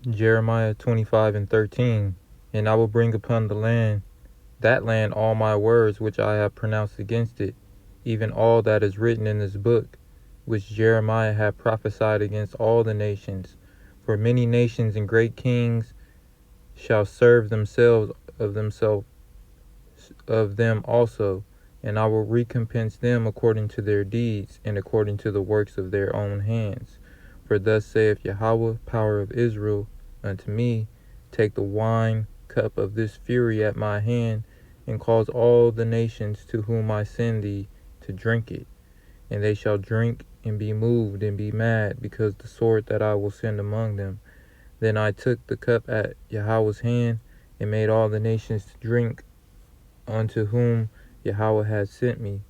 Jeremiah 25:13. And I will bring upon that land all my words which I have pronounced against it, even all that is written in this book, which Jeremiah had prophesied against all the nations. For many nations and great kings shall serve themselves of them also, and I will recompense them according to their deeds and according to the works of their own hands. For thus saith Yahweh, power of Israel, unto me, take the wine cup of this fury at my hand, and cause all the nations to whom I send thee to drink it. And they shall drink and be moved and be mad, because the sword that I will send among them. Then I took the cup at Yahweh's hand, and made all the nations to drink unto whom Yahweh had sent me,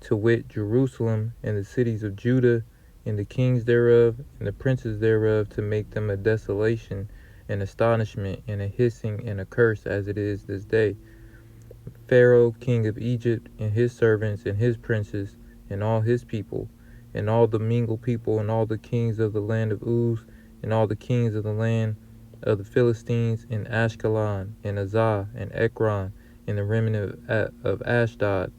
to wit, Jerusalem, and the cities of Judah, and the kings thereof, and the princes thereof, to make them a desolation, and astonishment, and a hissing, and a curse, as it is this day. Pharaoh, king of Egypt, and his servants, and his princes, and all his people, and all the mingled people, and all the kings of the land of Uz, and all the kings of the land of the Philistines, and Ashkelon, and Azah, and Ekron, and the remnant of Ashdod,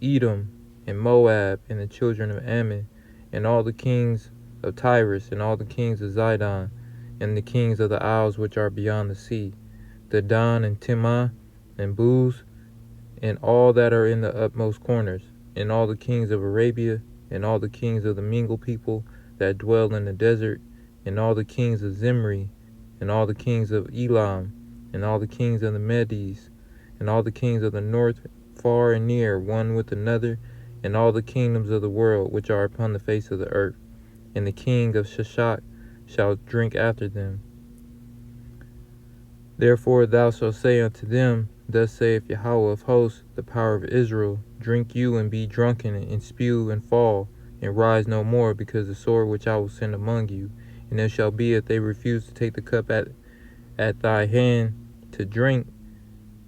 Edom, and Moab, and the children of Ammon, and all the kings of Tyrus, and all the kings of Zidon, and the kings of the isles which are beyond the sea, Dedan, and Timah, and Buz, and all that are in the utmost corners, and all the kings of Arabia, and all the kings of the mingled people that dwell in the desert, and all the kings of Zimri, and all the kings of Elam, and all the kings of the Medes, and all the kings of the north, far and near, one with another, and all the kingdoms of the world which are upon the face of the earth. And the king of Sheshach shall drink after them. Therefore thou shalt say unto them, Thus saith Yahweh of hosts, the power of Israel, Drink you and be drunken, and spew and fall, and rise no more, because the sword which I will send among you. And it shall be, if they refuse to take the cup at thy hand to drink,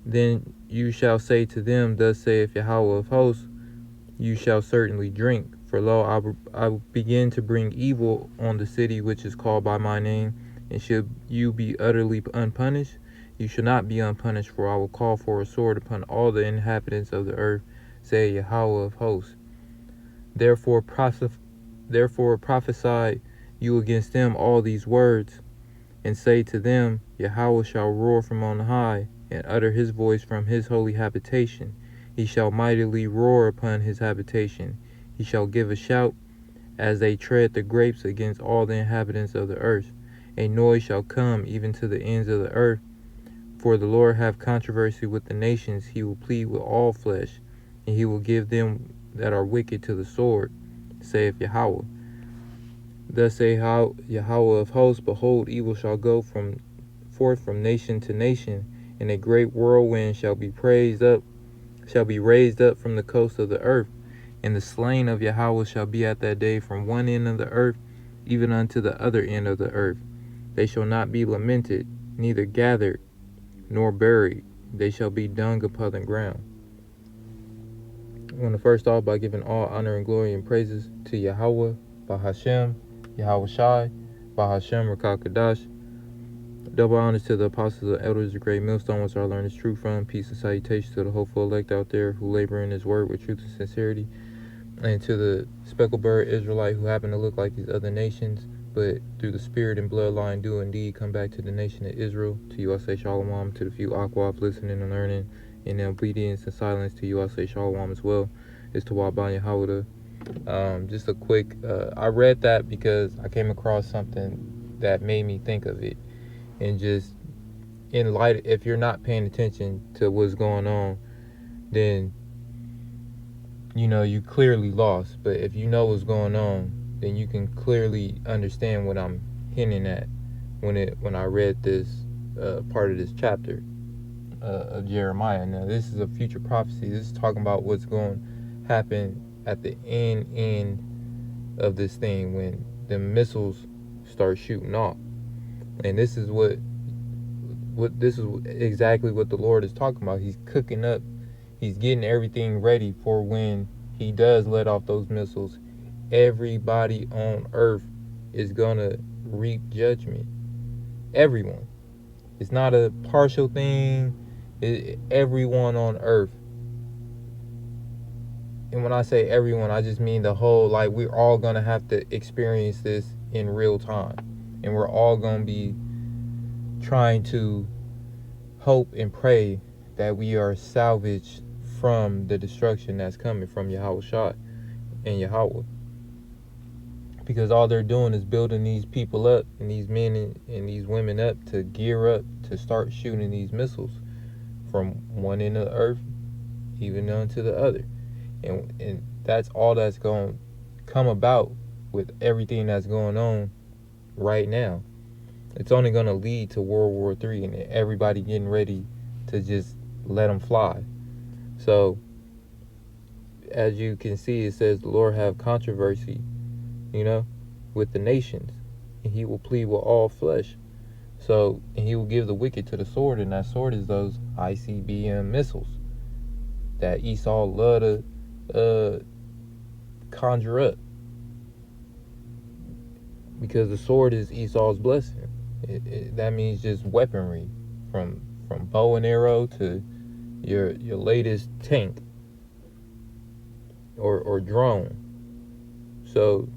then you shall say to them, Thus saith Yahweh of hosts, you shall certainly drink. For lo, I will begin to bring evil on the city which is called by my name, and should you be utterly unpunished, you shall not be unpunished, for I will call for a sword upon all the inhabitants of the earth, say Yahweh of hosts. Therefore prophesy you against them all these words, and say to them, Yahweh shall roar from on high, and utter his voice from his holy habitation. He shall mightily roar upon his habitation. He shall give a shout as they tread the grapes against all the inhabitants of the earth. A noise shall come even to the ends of the earth. For the Lord hath controversy with the nations. He will plead with all flesh, and he will give them that are wicked to the sword, saith Yahweh. Thus saith Yahweh of hosts, Behold, evil shall go forth from nation to nation, and a great whirlwind shall be raised up from the coast of the earth. And the slain of Yahweh shall be at that day from one end of the earth even unto the other end of the earth. They shall not be lamented, neither gathered, nor buried. They shall be dung upon the ground. I want to first off by giving all honor and glory and praises to Yahweh, Bahashem, Yahweh Shai, Bahashem, Rakah Kadash. Double honors to the apostles and elders, the great millstone, which I learned is true from. Peace and salutations to the hopeful elect out there who labor in his word with truth and sincerity. And to the speckled bird Israelite who happen to look like these other nations, but through the spirit and bloodline do indeed come back to the nation of Israel. To you I say shalom. To the few Akwaf listening and learning in obedience and silence, to you I say shalom as well. It's to Wabban Yahweh. Just a quick, I read that because I came across something that made me think of it. And just in light, if you're not paying attention to what's going on, then you clearly lost. But if you know what's going on, then you can clearly understand what I'm hinting at when I read this part of this chapter of Jeremiah. Now, this is a future prophecy. This is talking about what's going to happen at the end of this thing when the missiles start shooting off. And this is exactly what the Lord is talking about. He's cooking up. He's getting everything ready for when he does let off those missiles. Everybody on earth is going to reap judgment. Everyone. It's not a partial thing. Everyone on earth. And when I say everyone, I just mean the whole, like, we're all going to have to experience this in real time. And we're all going to be trying to hope and pray that we are salvaged from the destruction that's coming from Yahweh Shah and Yahweh. Because all they're doing is building these people up and these men and these women up to gear up to start shooting these missiles from one end of the earth even onto the other. And that's all that's going to come about with everything that's going on right now. It's only going to lead to World War III and everybody getting ready to just let them fly. So, as you can see, it says the Lord have controversy, with the nations, and he will plead with all flesh. So, and he will give the wicked to the sword, and that sword is those ICBM missiles that Esau loved to conjure up, because the sword is Esau's blessing. That means just weaponry, from bow and arrow to your latest tank or drone. So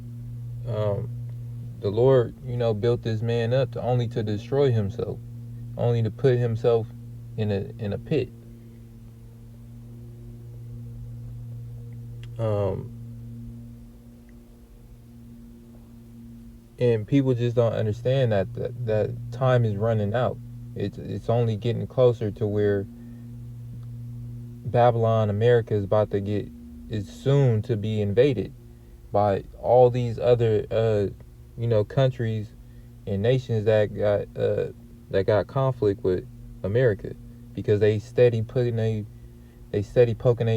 the Lord, built this man up only to destroy himself, only to put himself in a pit. And people just don't understand that time is running out. It's only getting closer to where Babylon, America, is soon to be invaded by all these other countries and nations that got conflict with America, because they steady poking their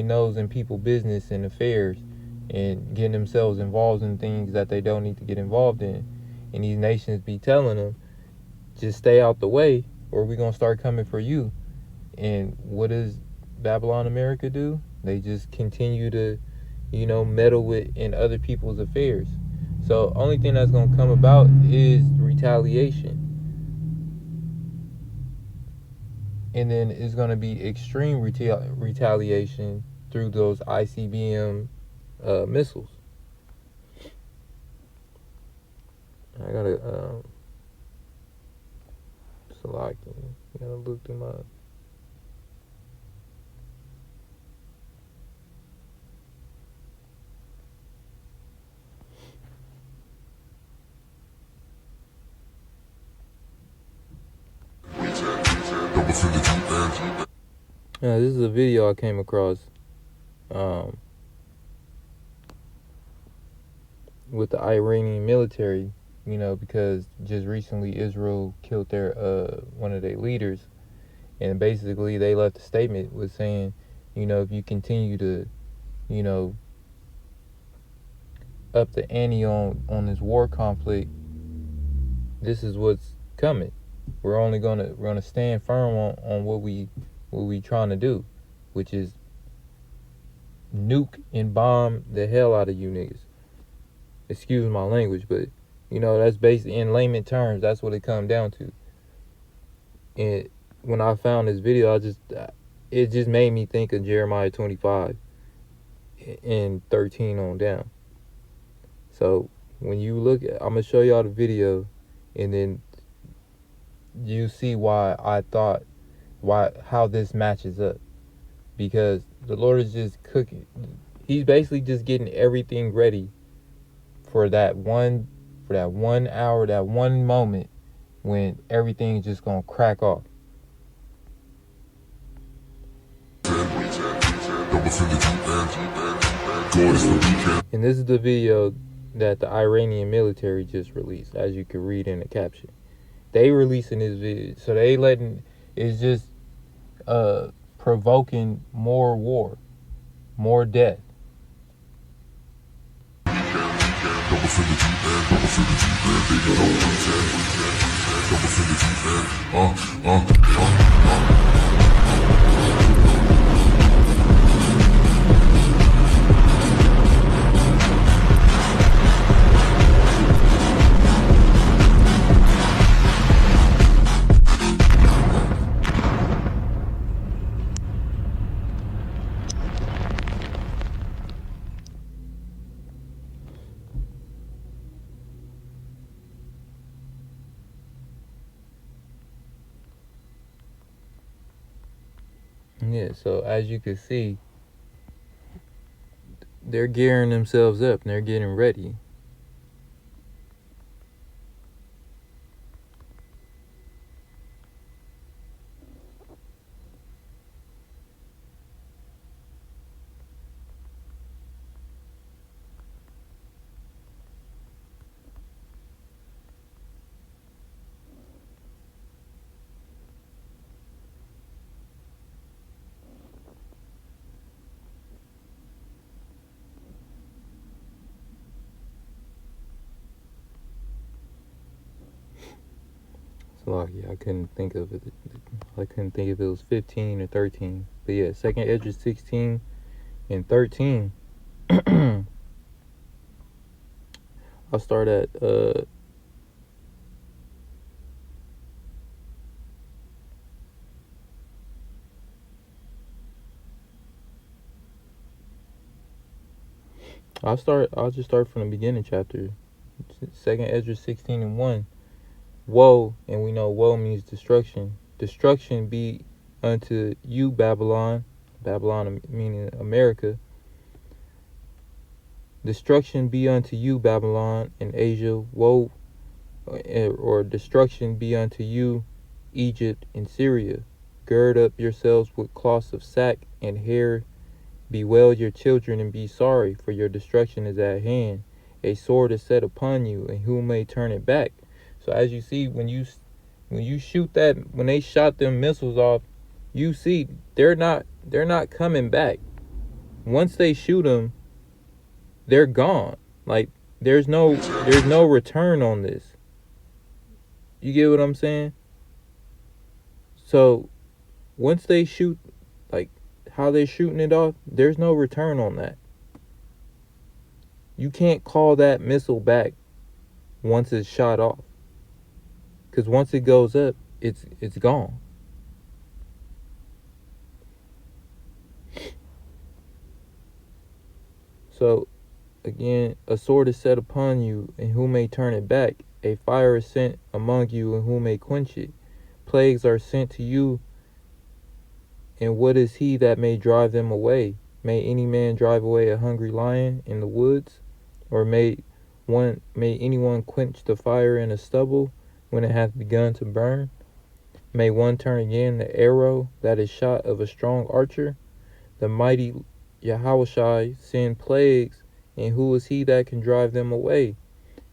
nose in people's business and affairs and getting themselves involved in things that they don't need to get involved in. And these nations be telling them, just stay out the way or we're going to start coming for you. And what does Babylon America do? They just continue to, meddle in other people's affairs. So only thing that's going to come about is retaliation. And then it's going to be extreme retaliation through those ICBM missiles. I gotta select. I gotta look through my. This is a video I came across with the Iranian military, because just recently Israel killed their one of their leaders, and basically they left a statement with saying, if you continue to, up the ante on this war conflict, this is what's coming. We're gonna stand firm on what we trying to do, which is nuke and bomb the hell out of you niggas. Excuse my language, but that's basically, in layman terms, that's what it comes down to. And when I found this video, it just made me think of Jeremiah 25 and 13 on down. So when you look at, I'm gonna show y'all the video, and then you see how this matches up, because the Lord is just cooking. He's basically just getting everything ready for that 1 hour, that one moment when everything's just gonna crack off. And this is the video that the Iranian military just released, as you can read in the caption. They releasing this video, so they it's just provoking more war, more death. Yeah, so as you can see, they're gearing themselves up and they're getting ready. So like, yeah, I couldn't think of it. I couldn't think if it was 15 or 13. But yeah, second Esdras 16 and 13. I'll start at I'll just start from the beginning chapter. Second Esdras 16 and 1. Woe, and we know woe means destruction. Destruction be unto you, Babylon. Babylon meaning America. Destruction be unto you, Babylon, and Asia. Woe, or destruction be unto you, Egypt and Syria. Gird up yourselves with cloths of sack and hair. Bewail your children and be sorry, for your destruction is at hand. A sword is set upon you, and who may turn it back? So as you see, when you shoot that, when they shot them missiles off, you see they're not coming back. Once they shoot them, they're gone. Like there's no return on this. You get what I'm saying? So once they shoot, like how they're shooting it off, there's no return on that. You can't call that missile back once it's shot off, because once it goes up, it's gone. So again, a sword is set upon you, and who may turn it back? A fire is sent among you, and who may quench it? Plagues are sent to you, and what is he that may drive them away? May any man drive away a hungry lion in the woods? Or may anyone quench the fire in a stubble when it hath begun to burn? May one turn again the arrow that is shot of a strong archer? The mighty Yahushai send plagues, and who is he that can drive them away?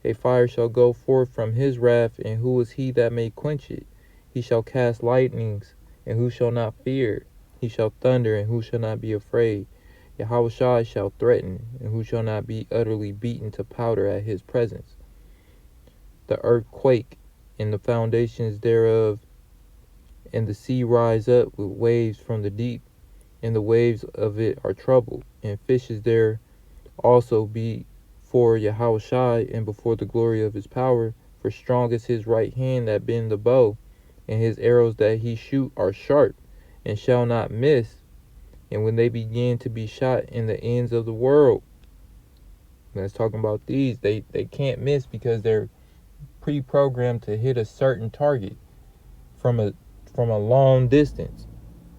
A fire shall go forth from his wrath, and who is he that may quench it? He shall cast lightnings, and who shall not fear? He shall thunder, and who shall not be afraid? Yahushua shall threaten, and who shall not be utterly beaten to powder at his presence? The earth quake, and the foundations thereof, and the sea rise up with waves from the deep, and the waves of it are troubled, and fishes there also be for Yahushua, and before the glory of his power. For strong is his right hand that bend the bow, and his arrows that he shoot are sharp, and shall not miss. And when they begin to be shot in the ends of the world, let's talking about these, they can't miss because they're pre-programmed to hit a certain target from a long distance.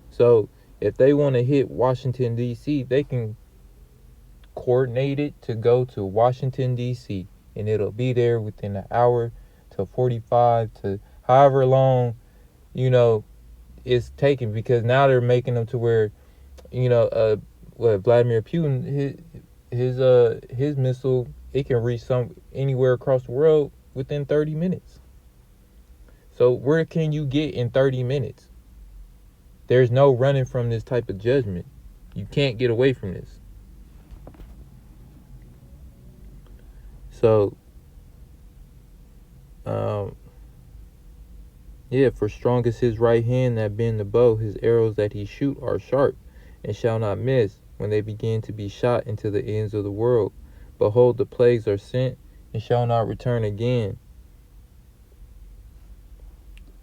So if they want to hit Washington D.C., they can coordinate it to go to Washington D.C. and it'll be there within an hour to 45 to however long it's taking, because now they're making them to where Vladimir Putin, his missile, it can reach anywhere across the world within 30 minutes. So where can you get in 30 minutes? There's no running from this type of judgment. You can't get away from this. So for strong is his right hand that bend the bow, his arrows that he shoot are sharp, and shall not miss when they begin to be shot into the ends of the world. Behold, the plagues are sent, and shall not return again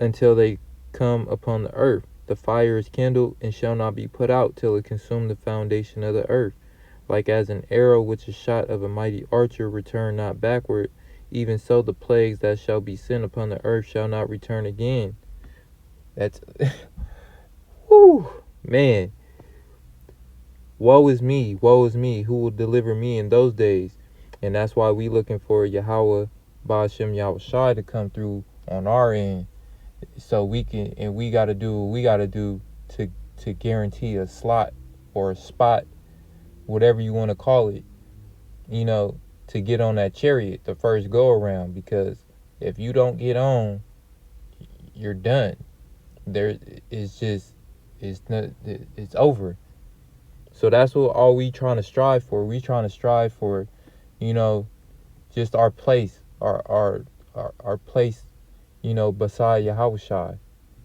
until they come upon the earth. The fire is kindled, and shall not be put out till it consume the foundation of the earth. Like as an arrow which is shot of a mighty archer return not backward, even so the plagues that shall be sent upon the earth shall not return again. That's whew. Man, woe is me, who will deliver me in those days? And that's why we looking for Yahweh Ba'ashem Yahweh Shai to come through on our end, so we can, and we got to do what we got to do to guarantee a slot or a spot, whatever you want to call it, you know, to get on that chariot the first go around. Because if you don't get on, you're done. There, it's just, it's not, it's over. So that's what all we trying to strive for. We trying to strive for, you know, just our place, our place, you know, beside Yahushua,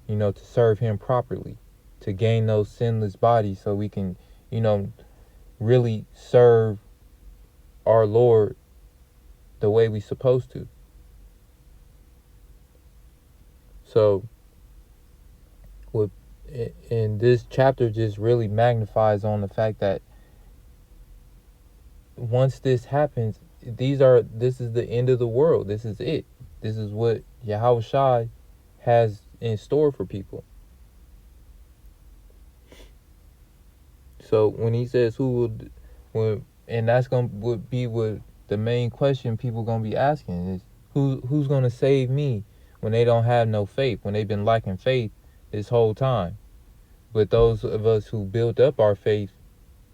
you know, to serve him properly, to gain those sinless bodies so we can, you know, really serve our Lord the way we supposed to. So with, and this chapter just really magnifies on the fact that once this happens, this is the end of the world. This is it. This is what Yahushua has in store for people. So when he says who will, and that's gonna would be what the main question people gonna be asking is, who's gonna save me when they don't have no faith, when they've been lacking faith this whole time. But those of us who built up our faith,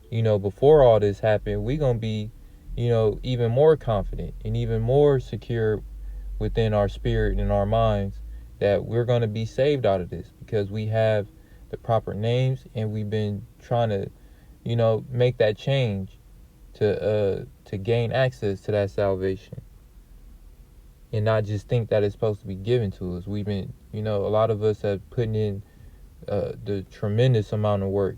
you know, before all this happened, we gonna be, you know, even more confident and even more secure within our spirit and our minds that we're gonna be saved out of this, because we have the proper names and we've been trying to, you know, make that change to gain access to that salvation, and not just think that it's supposed to be given to us. We've been, you know, a lot of us have put in the tremendous amount of work.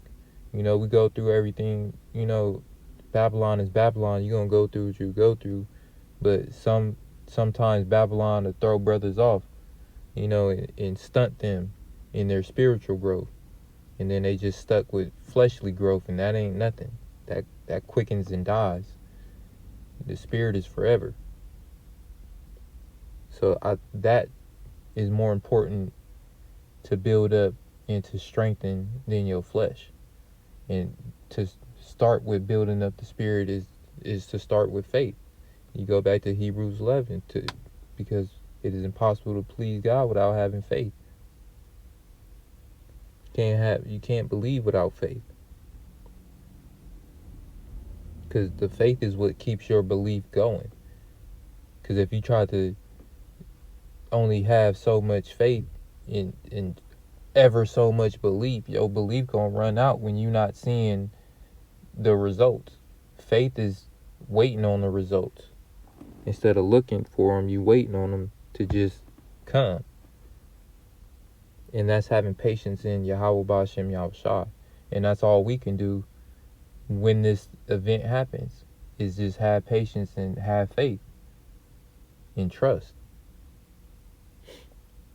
You know, we go through everything. You know, Babylon is Babylon. You're gonna go through what you go through, but sometimes Babylon will throw brothers off, you know, and stunt them in their spiritual growth, and then they just stuck with fleshly growth, and that ain't nothing. That quickens and dies. The spirit is forever. So that is more important to build up and to strengthen than your flesh. And to start with building up the spirit is to start with faith. You go back to Hebrews 11 because it is impossible to please God without having faith. You can't believe without faith. Because the faith is what keeps your belief going. Because if you try to only have so much faith in ever so much belief, your belief gonna run out when you're not seeing the results. Faith is waiting on the results. Instead of looking for them, you waiting on them to just come. And that's having patience in Yahweh Ba'ashem Yahweh Shai. And that's all we can do when this event happens, is just have patience and have faith and trust.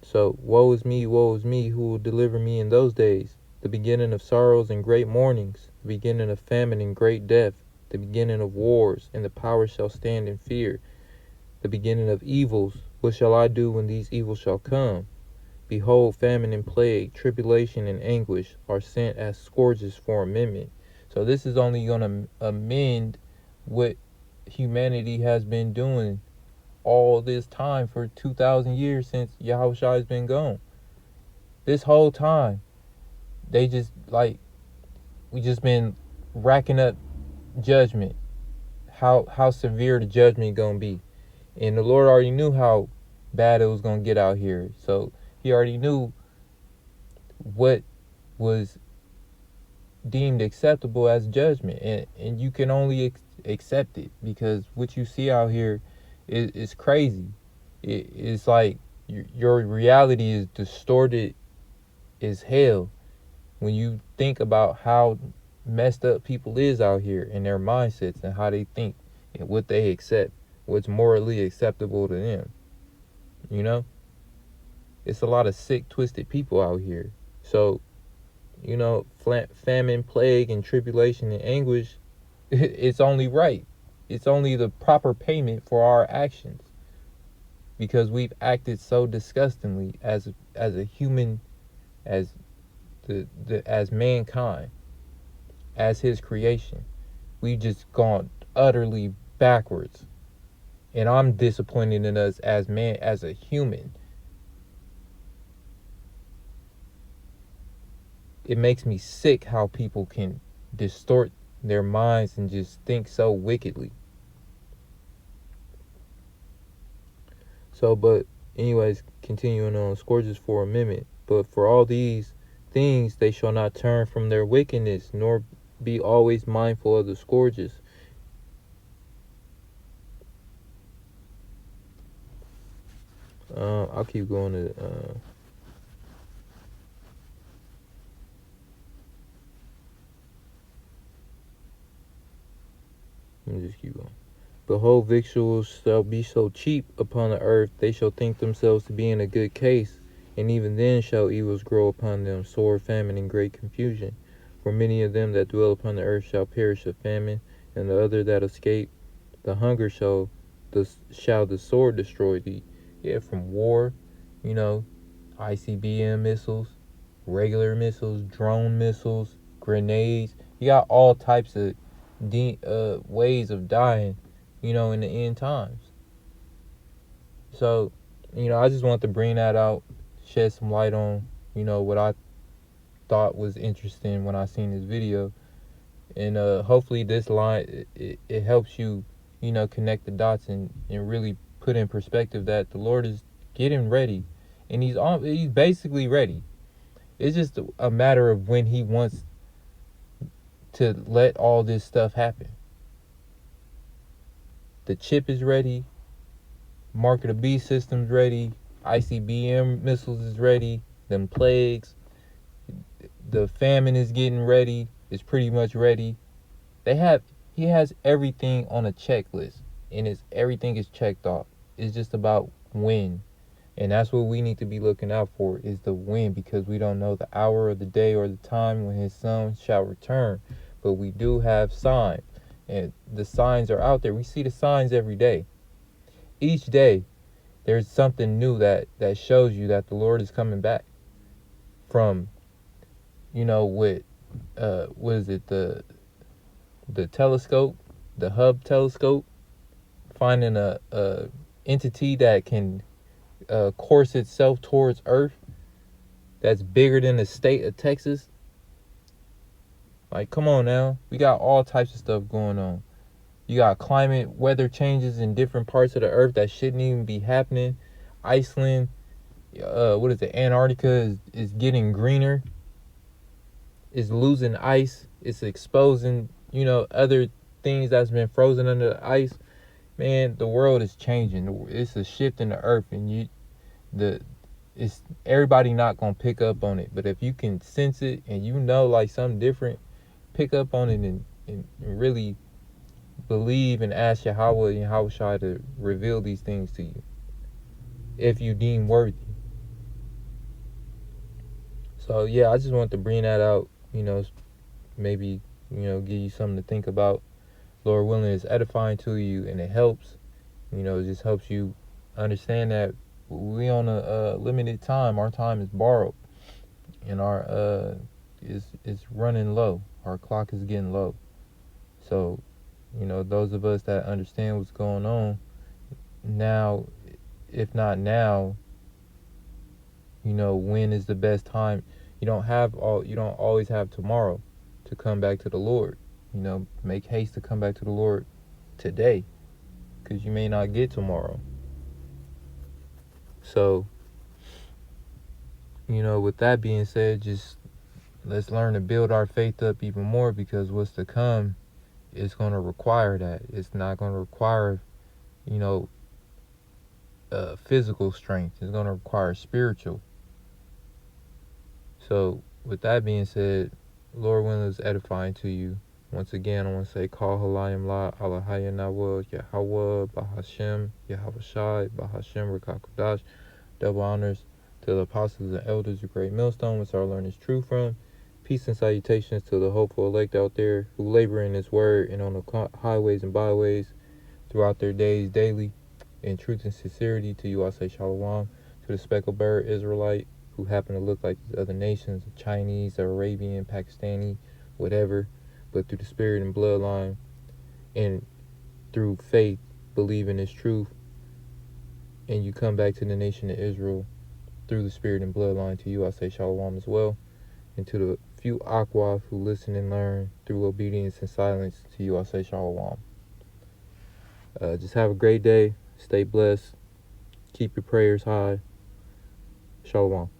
So, woe is me, who will deliver me in those days? The beginning of sorrows and great mournings, the beginning of famine and great death, the beginning of wars, and the powers shall stand in fear. The beginning of evils, what shall I do when these evils shall come? Behold, famine and plague, tribulation and anguish are sent as scourges for amendment. So this is only going to amend what humanity has been doing all this time for 2,000 years since Yahushua has been gone. This whole time, they just we just been racking up judgment. How severe the judgment gonna be, and the Lord already knew how bad it was gonna get out here. So He already knew what was deemed acceptable as judgment, and you can only accept it, because what you see out here is crazy. It's like your reality is distorted as hell when you think about how messed up people is out here and their mindsets and how they think and what they accept, what's morally acceptable to them. You know, it's a lot of sick, twisted people out here. So, you know, famine, plague, and tribulation and anguish, it's only right. It's only the proper payment for our actions, because we've acted so disgustingly as a human, as as mankind, as his creation, we've just gone utterly backwards. And I'm disappointed in us as man, as a human. It makes me sick how people can distort their minds and just think so wickedly. So, but anyways, continuing on, scourges for a minute. But for all these things they shall not turn from their wickedness, nor be always mindful of the scourges. I'll keep going to. Let me just keep going. Behold, victuals shall be so cheap upon the earth, they shall think themselves to be in a good case, and even then shall evils grow upon them, sore famine and great confusion. For many of them that dwell upon the earth shall perish of famine, and the other that escape the hunger shall the sword destroy thee. Yeah, from war, you know, ICBM missiles, regular missiles, drone missiles, grenades. You got all types of ways of dying, in the end times. So, I just want to bring that out, shed some light on, what I thought was interesting when I seen this video. And hopefully this line, it helps you, connect the dots and really put in perspective that the Lord is getting ready. And he's basically ready. It's just a matter of when he wants to let all this stuff happen. The chip is ready. Mark of the Beast system's ready. ICBM missiles is ready. Them plagues. The famine is getting ready. It's pretty much ready. He has everything on a checklist. And everything is checked off. It's just about when. And that's what we need to be looking out for, is the when, because we don't know the hour or the day or the time when his son shall return. But we do have signs. And the signs are out there. We see the signs every day. Each day, there's something new that shows you that the Lord is coming back. From, with, what is it, the telescope, the Hubble telescope, finding a entity that can course itself towards Earth that's bigger than the state of Texas. Like, come on now. We got all types of stuff going on. You got climate, weather changes in different parts of the earth that shouldn't even be happening. Iceland, Antarctica is getting greener. It's losing ice. It's exposing, other things that's been frozen under the ice. Man, the world is changing. It's a shift in the earth, and it's everybody not gonna pick up on it. But if you can sense it and like something different, pick up on it and really believe and ask Yahweh and Yahushua to reveal these things to you, if you deem worthy. So yeah, I just want to bring that out, maybe, give you something to think about. Lord willing, it's edifying to you, and it helps. It just helps you understand that we on a limited time. Our time is borrowed, and our is running low. Our clock is getting low. So, those of us that understand what's going on now, if not now, when is the best time? You don't always have tomorrow to come back to the Lord. Make haste to come back to the Lord today, because you may not get tomorrow. So, with that being said, just let's learn to build our faith up even more, because what's to come is going to require that. It's not going to require, physical strength. It's going to require spiritual. So, with that being said, Lord willing, is edifying to you. Once again, I want to say, Call Halayim La, Alahaya Nawal, Yahweh, Bahashem, Yahweh Shai, Bahashem, Rakakodash. Double honors to the apostles and elders of Great Millstone, which our learn is true from. Peace and salutations to the hopeful elect out there who labor in His word and on the highways and byways throughout their days daily. In truth and sincerity, to you I say shalom. To the speckled bird Israelite who happen to look like these other nations, Chinese, Arabian, Pakistani, whatever, but through the spirit and bloodline and through faith, believe in this truth, and you come back to the nation of Israel through the spirit and bloodline, to you I say shalom as well. And to the few Aquaf who listen and learn through obedience and silence, to you I say shalom. Just have a great day. Stay blessed. Keep your prayers high. Shalom.